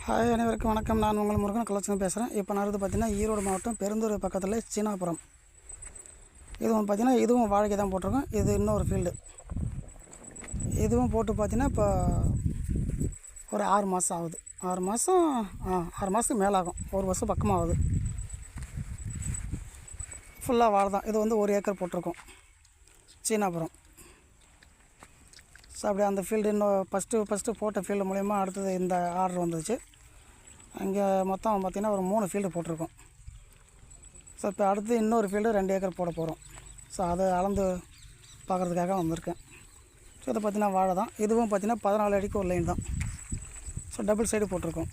Hi, அனைவருக்கும் வணக்கம். நான் உங்கள் முருகன் கலெக்ஷன் பேசுகிறேன். இப்போ நான் பார்த்தீங்கன்னா ஈரோடு மாவட்டம் பெருந்தூர் பக்கத்தில் சீனாபுரம். இதுவும் பார்த்தீங்கன்னா இதுவும் வாழைக்கு தான் போட்டிருக்கோம். இது இன்னொரு ஃபீல்டு. இதுவும் போட்டு பார்த்தீங்கன்னா இப்போ ஒரு 6 மாதம் ஆகுது. 6 மாதத்துக்கு மேலே ஆகும். 1 வருஷம் பக்கமாக ஆகுது. ஃபுல்லாக வாழை தான். இது வந்து 1 ஏக்கர் போட்டிருக்கோம் சீனாபுரம். ஸோ அப்படியே அந்த ஃபீல்டு இன்னும் ஃபஸ்ட்டு போட்ட ஃபீல்டு மூலிமா அடுத்தது இந்த ஆர்டர் வந்துச்சு. அங்கே மொத்தம் பார்த்திங்கன்னா ஒரு 3 ஃபீல்டு போட்டிருக்கோம். ஸோ இப்போ அடுத்து இன்னொரு ஃபீல்டு 2 ஏக்கர் போட போகிறோம். ஸோ அதை அளந்து பார்க்குறதுக்காக வந்திருக்கேன். ஸோ இதை பார்த்திங்கன்னா வாழை தான். இதுவும் பார்த்திங்கன்னா 14 அடிக்கு ஒரு லைன் தான். ஸோ டபுள் சைடு போட்டிருக்கோம்.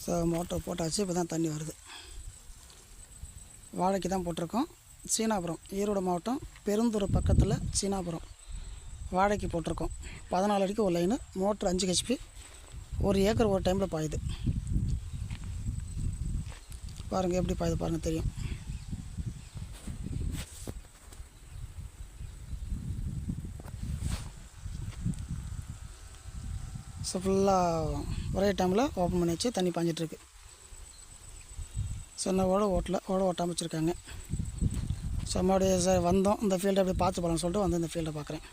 ஸோ மோட்டர் போட்டாச்சு. இப்போ தான் தண்ணி வருது. வாழைக்கு தான் போட்டிருக்கோம். சீனாபுரம், ஈரோடு மாவட்டம் பெருந்தூர் பக்கத்தில் சீனாபுரம் வாழைக்கு போட்டிருக்கோம். 14 அடிக்கு ஒரு லைனு, மோட்ரு 5 HP, 1 ஏக்கர் ஒரு டைமில் பாயுது. பாருங்கள் எப்படி பாயுது பாருங்கள், தெரியும். ஸோ ஃபுல்லாக ஒரே டைமில் ஓப்பன் பண்ணி வச்சு தண்ணி பாஞ்சிட்ருக்கு. ஸோ இன்னும் ஓட்டாமல் வச்சுருக்காங்க. ஸோ மறுபடியும் வந்தோம், இந்த ஃபீல்டை அப்படி பார்த்து போகலான்னு சொல்லிட்டு வந்து இந்த ஃபீல்டை பார்க்குறேன்.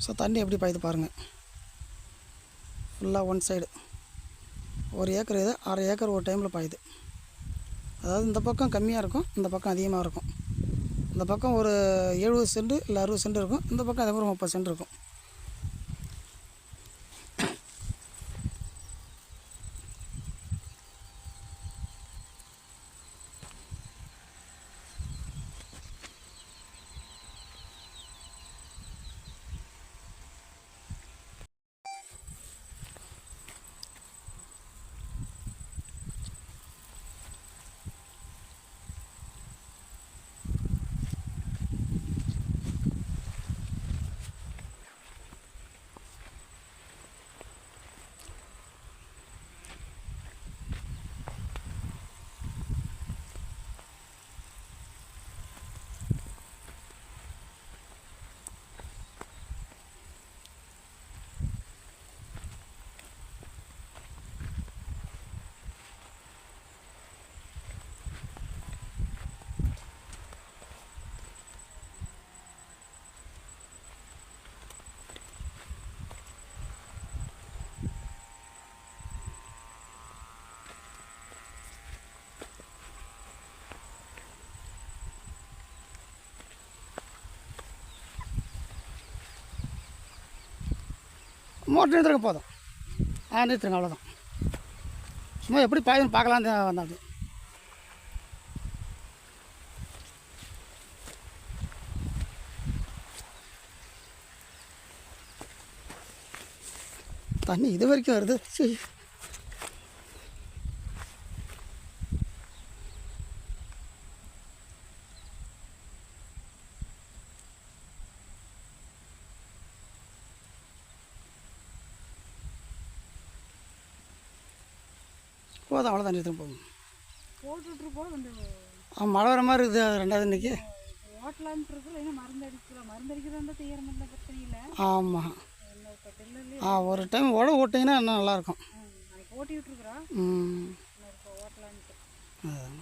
ஸோ தண்ணி எப்படி பாயுது பாருங்கள். ஃபுல்லாக ஒன் சைடு 1 ஏக்கர், இது 6 ஏக்கர் ஒரு டைமில் பாயுது. அதாவது இந்த பக்கம் கம்மியாக இருக்கும், இந்த பக்கம் அதிகமாக இருக்கும். இந்த பக்கம் ஒரு 70 சென்ட் இல்லை 60 சென்ட் இருக்கும். இந்த பக்கம் அதே மாதிரி 30 சென்ட் இருக்கும். மோட்டர் நிறுத்துறங்க போதும். நிறுத்துருங்க, அவ்வளோதான். சும்மா எப்படி பாயுதுன்னு பார்க்கலான்னு வந்தேன். அப்படி தண்ணி இது வரைக்கும் வருது. சரி, போதும், அவ்வளோதான். நிறுத்தம் போதும். மழை வர மாதிரி இருக்குது. அது 2வது இன்றைக்கி. ஆமாம், ஒரு டைம் உழவு ஓட்டிங்கன்னா இன்னும் நல்லாயிருக்கும். ஓட்டிகிட்டு இருக்கிறோம். அதான்.